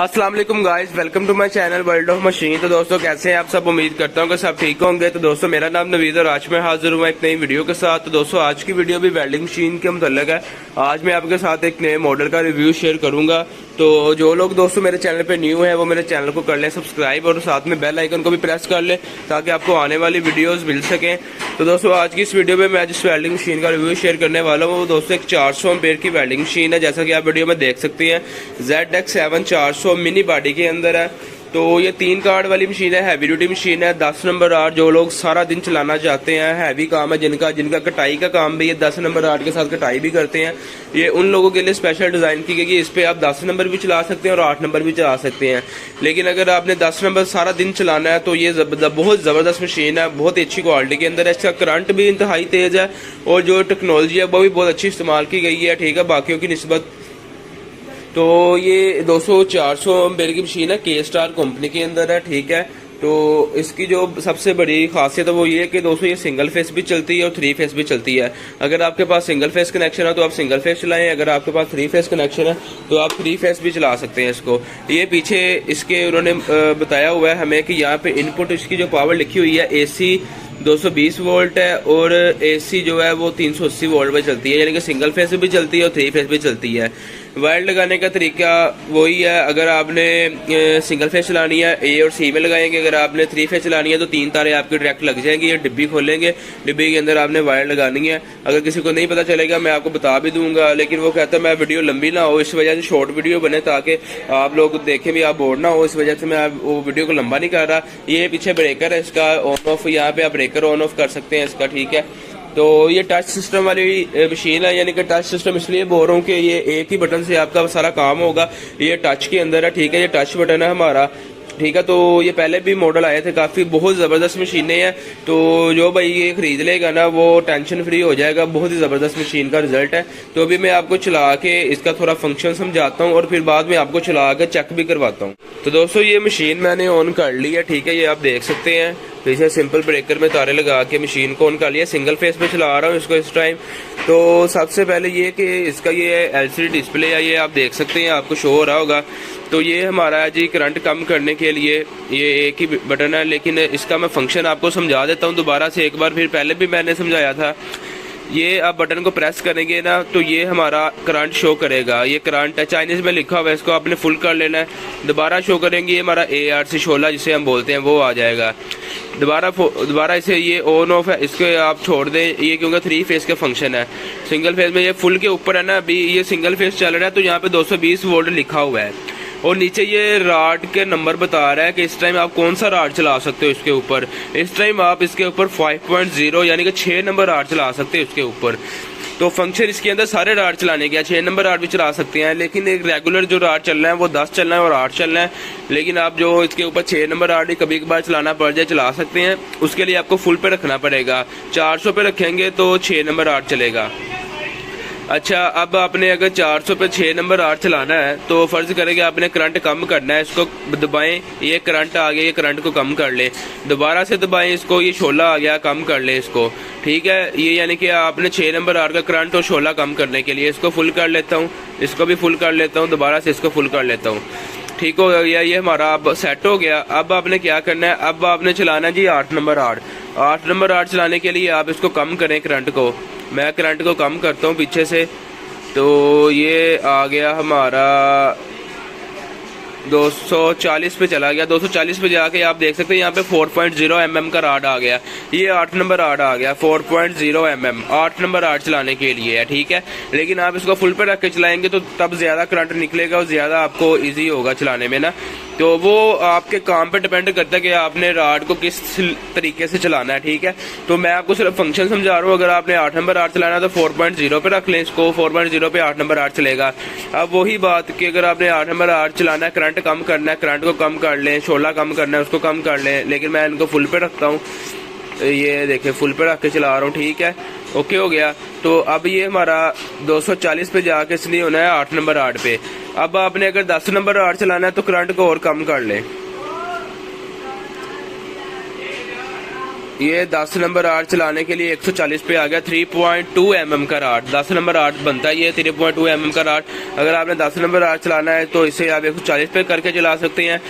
अस्सलाम वालेकुम guys, welcome to my channel World of Machine. तो दोस्तों कैसे हैं आप सब? उम्मीद करता हूं कि सब ठीक होंगे। तो दोस्तों मेरा नाम नवीद और आज मैं हाजिर हुआ एक नई वीडियो के साथ। तो दोस्तों आज की वीडियो भी वेल्डिंग मशीन के मुतल्लिक है। आज मैं आपके साथ एक नए मॉडल का रिव्यू शेयर करूंगा। तो जो लोग दोस्तों मेरे चैनल पे न्यू है वो मेरे चैनल को कर लें सब्सक्राइब और साथ में बेल आइकन को भी प्रेस कर लें ताकि आपको आने वाली वीडियोस मिल सकें। तो दोस्तों आज की इस वीडियो में मैं जिस वेल्डिंग मशीन का रिव्यू शेयर करने वाला हूँ वो दोस्तों एक 400 एम्पेयर की वेल्डिंग मशीन है। जैसा कि आप वीडियो में देख सकते हैं ZX7 400 मिनी बॉडी के अंदर है। तो ये 3 कार्ड वाली मशीन है, हैवी ड्यूटी मशीन है। 10 नंबर आर्ट जो लोग सारा दिन चलाना चाहते हैं, हैवी काम है जिनका कटाई का काम भी है, 10 नंबर आर्ट के साथ कटाई भी करते हैं, ये उन लोगों के लिए स्पेशल डिजाइन की गई। इस पे आप 10 नंबर भी चला सकते हैं और 8 नंबर भी चला सकते हैं। लेकिन अगर आपने 10 नंबर सारा दिन चलाना है तो ये बहुत जबरदस्त मशीन है, बहुत ही अच्छी क्वालिटी के अंदर है। इसका करंट भी इंतहाई तेज है और जो टेक्नोलॉजी है वो भी बहुत अच्छी इस्तेमाल की गई है, ठीक है, बाकियों की निस्बत। तो ये 200-400 एम्पेयर की मशीन है, के स्टार कंपनी के अंदर है, ठीक है। तो इसकी जो सबसे बड़ी खासियत है वो ये है कि दोस्तों ये सिंगल फेस भी चलती है और 3 फेस भी चलती है। अगर आपके पास सिंगल फेस कनेक्शन है तो आप सिंगल फेस चलाएं, अगर आपके पास 3 फेस कनेक्शन है तो आप 3 फेस भी चला सकते हैं इसको। ये पीछे इसके उन्होंने बताया हुआ है हमें कि यहाँ पे इनपुट इसकी जो पावर लिखी हुई है AC 220 वोल्ट है और AC जो है वो 380 वोल्ट पे चलती है, यानी कि सिंगल फेस भी चलती है और 3 फेस भी चलती है। वायर लगाने का तरीका वही है, अगर आपने सिंगल फेस चलानी है A और C में लगाएंगे, अगर आपने 3 फेस चलानी है तो 3 तारे आपके डायरेक्ट लग जाएंगी। ये डिब्बी खोलेंगे, डिब्बी के अंदर आपने वायर लगानी है। अगर किसी को नहीं पता चलेगा मैं आपको बता भी दूंगा, लेकिन वो कहता है मैं वीडियो लंबी ना हो, इस वजह से शॉर्ट वीडियो बने ताकि आप लोग देखें भी, आप बोर ना हो, इस वजह से मैं वो वीडियो को लंबा नहीं कर रहा। ये पीछे ब्रेकर है इसका ऑन ऑफ, यहाँ पे आप ब्रेकर ऑन ऑफ कर सकते हैं इसका, ठीक है। तो ये टच सिस्टम वाली मशीन है, यानी कि टच सिस्टम इसलिए बोल रहा हूँ कि ये एक ही बटन से आपका सारा काम होगा। ये टच के अंदर है, ठीक है, ये टच बटन है हमारा, ठीक है। तो ये पहले भी मॉडल आए थे, काफ़ी बहुत ज़बरदस्त मशीनें हैं। तो जो भाई ये खरीद लेगा ना वो टेंशन फ्री हो जाएगा, बहुत ही ज़बरदस्त मशीन का रिजल्ट है। तो अभी मैं आपको चला के इसका थोड़ा फंक्शन समझाता हूँ और फिर बाद में आपको चला के चेक भी करवाता हूँ। तो दोस्तों ये मशीन मैंने ऑन कर ली है, ठीक है, ये आप देख सकते हैं। पीछे सिंपल ब्रेकर में तारे लगा के मशीन को ऑन कर लिया, सिंगल फेस पे चला रहा हूँ इसको इस टाइम। तो सबसे पहले ये कि इसका ये LCD डिस्प्ले है, ये आप देख सकते हैं, आपको शो हो रहा होगा। तो ये हमारा है जी करंट कम करने के लिए ये एक ही बटन है, लेकिन इसका मैं फंक्शन आपको समझा देता हूँ दोबारा से एक बार, फिर पहले भी मैंने समझाया था। ये आप बटन को प्रेस करेंगे ना तो ये हमारा करंट शो करेगा, ये करंट है, चाइनीज में लिखा हुआ है, इसको आपने फुल कर लेना है। दोबारा शो करेंगे, ये हमारा ARC 16 जिसे हम बोलते हैं वो आ जाएगा। दोबारा इसे ये ऑन ऑफ है, इसको आप छोड़ दें, ये क्योंकि 3 फेस का फंक्शन है। सिंगल फेस में ये फुल के ऊपर है ना, अभी ये सिंगल फेस चल रहा है तो यहाँ पे 220 वोल्ट लिखा हुआ है और नीचे ये राड के नंबर बता रहा है कि इस टाइम आप कौन सा राड चला सकते हो इसके ऊपर। इस टाइम आप इसके ऊपर 5.0 यानी कि 6 नंबर राड चला सकते हो इसके ऊपर। तो फंक्शन इसके अंदर सारे राड चलाने के 6 नंबर राड भी चला सकते हैं, लेकिन एक रेगुलर जो राड चलना है वो 10 चलना है और 8 चलना है। लेकिन आप जो इसके ऊपर 6 नंबर राड कभी कभार चलाना पड़ जाए चला सकते हैं, उसके लिए आपको फुल पे रखना पड़ेगा। 400 पे रखेंगे तो 6 नंबर राड चलेगा। अच्छा, अब आपने अगर 400 पे 6 नंबर आर्ट चलाना है तो फर्ज करेंगे आपने करंट कम करना है, इसको दबाएं, ये करंट आ गया, ये करंट को कम कर ले, दोबारा से दबाएं इसको, ये शोला आ गया, कम कर ले इसको, ठीक है। ये यानी कि आपने 6 नंबर आर्ट का करंट और शोला कम करने के लिए इसको फुल कर लेता हूँ, इसको भी फुल कर लेता हूँ, दोबारा से इसको फुल कर लेता हूँ, ठीक हो गया। ये हमारा अब सेट हो गया। अब आपने क्या करना है, अब आपने चलाना है जी 8 नंबर आर्ट। 8 नंबर आर्ट चलाने के लिए आप इसको कम करें करंट को, मैं करंट को कम करता हूँ पीछे से। तो ये आ गया हमारा 240 पे चला गया, 240 पे जाके आप देख सकते हैं यहाँ पे 4.0 mm का राड आ गया, ये 8 नंबर राड आ गया 4.0 mm 8 नंबर राड चलाने के लिए है, ठीक है। लेकिन आप इसको फुल पे रख के चलाएंगे तो तब ज्यादा करंट निकलेगा और ज्यादा आपको इजी होगा चलाने में ना। तो वो आपके काम पे डिपेंड करता है कि आपने राड को किस तरीके से चलाना है, ठीक है। तो मैं आपको सिर्फ फंक्शन समझा रहा हूँ। अगर आपने 8 नंबर राड चलाना है तो 4.0 पे रख लें इसको, 4.0 पे 8 नंबर राड चलेगा। अब वही बात कि अगर आपने 8 नंबर राड चलाना है, करंट कम करना है, करंट को कम कर लें, शोला कम करना है उसको कम कर लें, लेकिन मैं इनको फुल पे रखता हूँ, ये देखें फुल पे रख के चला रहा हूँ, ठीक है, ओके हो गया। तो अब ये हमारा 240 पे जाके इसलिए होना है 8 नंबर राड पे। अब आपने अगर 10 नंबर राड चलाना है तो करंट को और कम कर लें, ये 10 नंबर आर्ट चलाने के लिए 140 पे आ गया। 3.2 mm का राड, 10 नंबर आर्ट बनता है ये 3.2 mm का राड। अगर आपने 10 नंबर आर्ट चलाना है तो इसे आप 140 पे करके चला सकते हैं।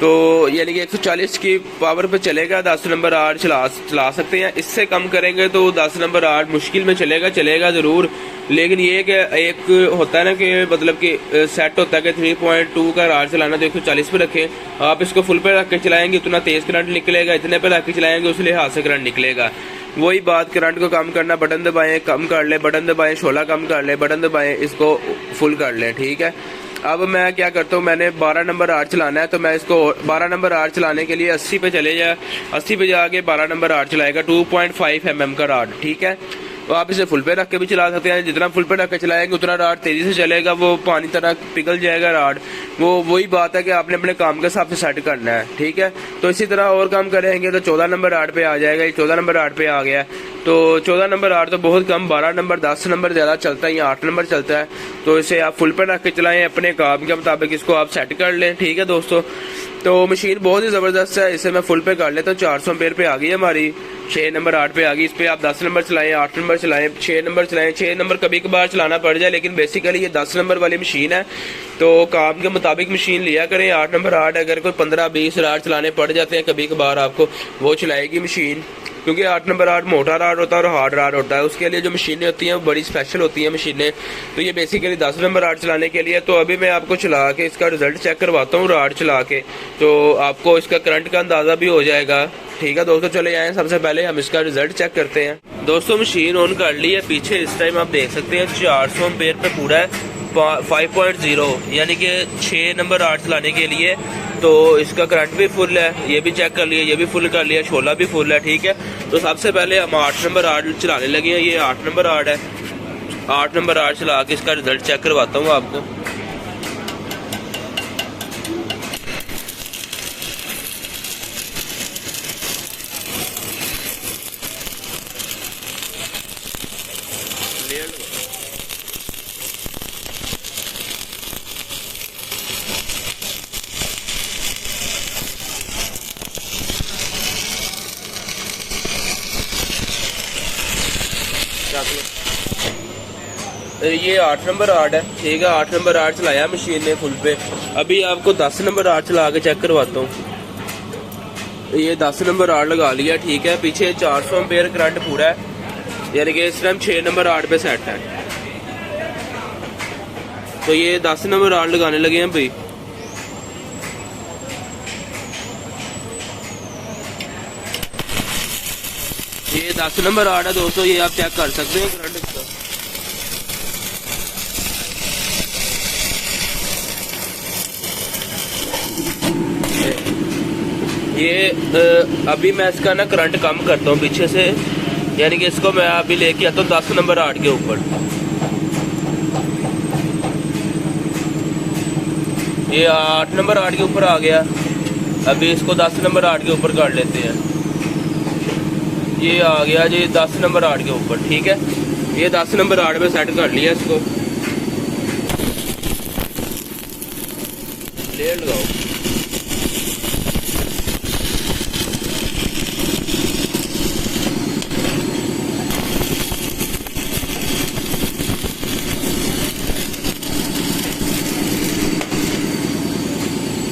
तो यानी कि 140 की पावर पे चलेगा, 10 नंबर आर्ट चला सकते हैं। इससे कम करेंगे तो 10 नंबर आर्ट मुश्किल में चलेगा ज़रूर। लेकिन ये कि एक होता है ना कि मतलब कि सेट होता है कि 3.2 का राड चलाना, तो 140 पे रखें। आप इसको फुल पे रख के चलाएंगे उतना तेज करंट निकलेगा, इतने पे रख के चलाएंगे उस लिहाज से करंट निकलेगा। वही बात, करंट को कम करना, बटन दबाएं कम कर ले, बटन दबाएं शोला कम कर ले, बटन दबाएं इसको फुल कर लें, ठीक है। अब मैं क्या करता हूँ, मैंने 12 नंबर आर्ट चलाना है तो मैं इसको 12 नंबर आर्ट चलाने के लिए 80 पे चले जाए, 80 पे जाके 12 नंबर आर्ट चलाएगा 2.5 mm का राड, ठीक है। तो आप इसे फुल पे रख के भी चला सकते हैं। जितना फुल पे रख के चलाएंगे उतना राड तेजी से चलेगा, वो पानी तरह पिघल जाएगा राड। वही बात है कि आपने अपने काम के हिसाब से सेट करना है, ठीक है। तो इसी तरह और काम करेंगे तो 14 नंबर राड पे आ जाएगा। ये 14 नंबर राड पे आ गया। तो 14 नंबर राड तो बहुत कम, 12 नंबर 10 नंबर ज़्यादा चलता है या 8 नंबर चलता है। तो इसे आप फुल पे रख के चलाएं, अपने काम के मुताबिक इसको आप सेट कर लें, ठीक है दोस्तों। तो मशीन बहुत ही ज़बरदस्त है। इसे मैं फुल पे कर लेता हूँ। 400 एम्पीयर पे आ गई हमारी, 6 नंबर 8 पे आ गई। इस पर आप 10 नंबर चलाएं, 8 नंबर चलाएं, 6 नंबर चलाएं। 6 नंबर कभी कभार चलाना पड़ जाए, लेकिन बेसिकली ये 10 नंबर वाली मशीन है। तो काम के मुताबिक मशीन लिया करें। 8 नंबर 8 अगर कोई 15-20 राड चलाने पड़ जाते हैं कभी कभार आपको, वो चलाएगी मशीन। क्योंकि 8 नंबर 8 मोटा राड होता है और हार्ड राड होता है। उसके लिए जो मशीनें होती हैं वो बड़ी स्पेशल होती हैं मशीनें। तो ये बेसिकली 10 नंबर राड चलाने के लिए। तो अभी मैं आपको चला के इसका रिजल्ट चेक करवाता हूँ राड चला के, तो आपको इसका करंट का अंदाज़ा भी हो जाएगा, ठीक है दोस्तों। चले आए, सबसे पहले हम इसका रिजल्ट चेक करते हैं। दोस्तों मशीन ऑन कर ली है। पीछे इस टाइम आप देख सकते हैं 400 एम्पीयर पे पूरा है, 5.0 यानी कि 6 नंबर आर्ट चलाने के लिए। तो इसका करंट भी फुल है, ये भी चेक कर लिया, ये भी फुल कर लिया, शोला भी फुल है, ठीक है। तो सबसे पहले हम 8 नंबर आर्ट चलाने लगे हैं। ये 8 नंबर आर्ट है। 8 नंबर आर्ट चला के इसका रिजल्ट चेक करवाता हूँ आपको। ये 8 नंबर आर्ट है, ठीक है। 8 नंबर आर्ट चलाया मशीन ने फुल पे। अभी आपको 10 नंबर आर्ट चला के चेक करवाता हूँ। ये 10 नंबर आर्ट लगा लिया, ठीक है। पीछे 400 एम्पीयर करंट पूरा है, यानी कि इस टाइम 6 नंबर आर्ट पे सेट है। तो ये 10 नंबर आर्ट लगाने लगे हैं भाई। ये 10 नंबर आर्ट है दोस्तों, ये आप चेक कर सकते हैं करंट इसका। ये अभी मैं इसका ना करंट कम करता हूँ पीछे से, यानी कि इसको मैं अभी लेके आता हूँ 10 नंबर आर्ट के ऊपर। ये 8 नंबर आर्ट के ऊपर आ गया। अभी इसको 10 नंबर आर्ट के ऊपर कर लेते हैं। ये आ गया जी 10 नंबर आर्ट के ऊपर, ठीक है। ये 10 नंबर आर्ट पे सेट कर लिया इसको। लेयर लगाओ।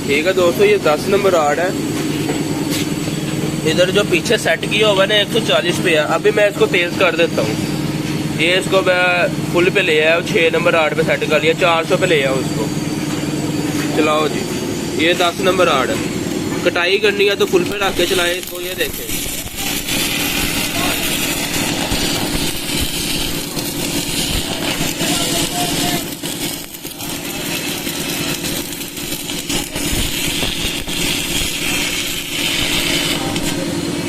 ठीक है दोस्तों, ये 10 नंबर आर्ट है। इधर जो पीछे सेट किया हुआ ना 140 पे है। अभी मैं इसको तेज कर देता हूँ। ये इसको मैं फुल पे ले आया, 6 नंबर आर्ट पे सेट कर लिया, 400 पे ले आओ इसको। चलाओ जी, ये 10 नंबर आर्ट है। कटाई करनी है तो फुल पे रख के चलाएं इसको। ये देखें,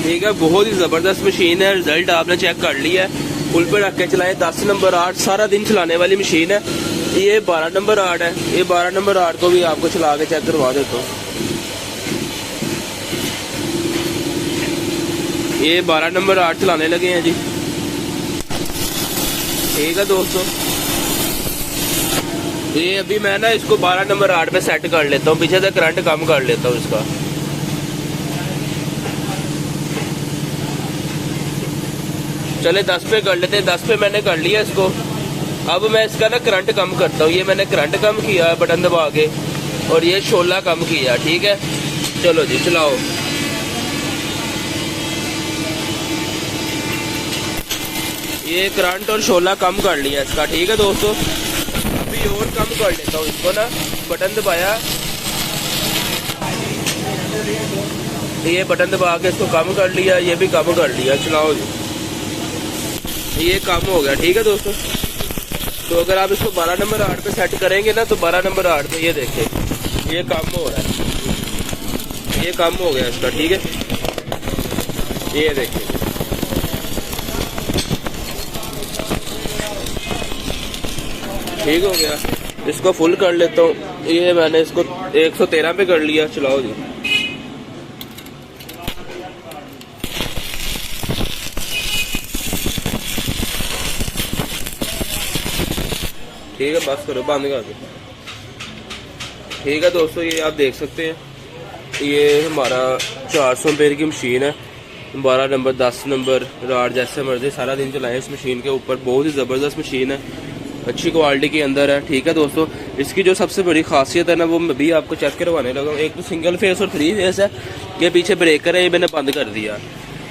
ठीक है। बहुत ही ज़बरदस्त मशीन है। रिजल्ट आपने चेक कर लिया है। फुल पे रख के चलाएं। 10 नंबर आर्ट सारा दिन चलाने वाली मशीन है। ये 12 नंबर आर्ट है। ये 12 नंबर आर्ट को भी आपको चला के चेक करवा देता हूँ। ये 12 नंबर आर्ट चलाने लगे हैं जी, ठीक है दोस्तों। ये अभी मैं ना इसको 12 नंबर आर्ट पे सेट कर लेता हूँ, पीछे से करंट कम कर लेता हूँ इसका। चले 10 पे कर लेते हैं। 10 पे मैंने कर लिया इसको। अब मैं इसका ना करंट कम करता हूँ। ये मैंने करंट कम किया बटन दबा के, और ये शोला कम किया। ठीक है, चलो जी चलाओ। ये करंट और शोला कम कर लिया इसका। ठीक है दोस्तों, अभी और कम कर लेता हूँ इसको ना। बटन दबाया, ये बटन दबा के इसको कम कर लिया, ये भी कम कर लिया। चलाओ जी, ये कम हो गया। ठीक है दोस्तों, तो अगर आप इसको 12 नंबर 8 पे सेट करेंगे ना, तो 12 नंबर 8 पे ये देखें, ये कम हो रहा है, ये कम हो गया इसका। ठीक है, ये देखिए, ठीक हो गया। इसको फुल कर लेता हूँ। ये मैंने इसको 113 पे कर लिया। चलाओ जी, ठीक है, बस करो, बंद कर दो। ठीक है दोस्तों, ये आप देख सकते हैं, ये हमारा 400 एम्पेयर की मशीन है। 12 नंबर 10 नंबर राड जैसे मर्जी सारा दिन चलाएं इस मशीन के ऊपर। बहुत ही ज़बरदस्त मशीन है, अच्छी क्वालिटी के अंदर है। ठीक है दोस्तों, इसकी जो सबसे बड़ी खासियत है ना, वो मैं भी आपको चेक करवाने लगा हूँ। एक तो सिंगल फेस और 3 फेस है। ये पीछे ब्रेकर है, ये मैंने बंद कर दिया।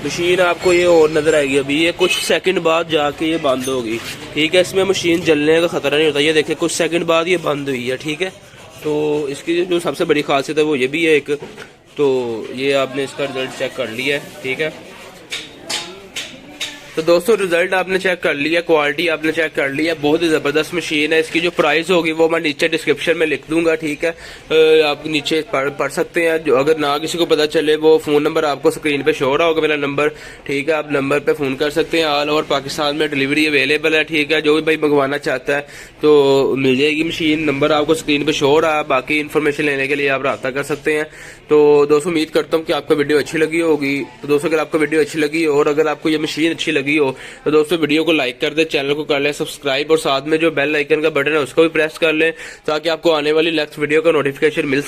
मशीन आपको ये और नजर आएगी। अभी ये कुछ सेकंड बाद जाके ये बंद होगी। ठीक है, इसमें मशीन जलने का खतरा नहीं होता। ये देखिए, कुछ सेकंड बाद ये बंद हुई है। ठीक है, तो इसकी जो सबसे बड़ी खासियत है वो ये भी है एक। तो ये आपने इसका रिजल्ट चेक कर लिया है। ठीक है, तो दोस्तों रिजल्ट आपने चेक कर लिया, क्वालिटी आपने चेक कर लिया। बहुत ही ज़बरदस्त मशीन है। इसकी जो प्राइस होगी वो मैं नीचे डिस्क्रिप्शन में लिख दूंगा। ठीक है, आप नीचे पढ़ सकते हैं। जो अगर ना किसी को पता चले, वो फ़ोन नंबर आपको स्क्रीन पे शो रहा होगा, मेरा नंबर। ठीक है, आप नंबर पे फ़ोन कर सकते हैं। ऑल ओवर पाकिस्तान में डिलीवरी अवेलेबल है। ठीक है, जो भी भाई मंगवाना चाहता है तो मिल जाएगी मशीन। नंबर आपको स्क्रीन पे शो रहा है। बाकी इन्फॉर्मेशन लेने के लिए आप रब्ता कर सकते हैं। तो दोस्तों उम्मीद करता हूँ कि आपको वीडियो अच्छी लगी होगी। तो दोस्तों अगर आपको वीडियो अच्छी लगी और अगर आपको ये मशीन अच्छी लगी हो, तो दोस्तों वीडियो को लाइक कर दे, चैनल को कर ले सब्सक्राइब, और साथ में जो बेल आइकन का बटन है उसको भी प्रेस कर ले, ताकि आपको आने वाली नेक्स्ट वीडियो का नोटिफिकेशन मिल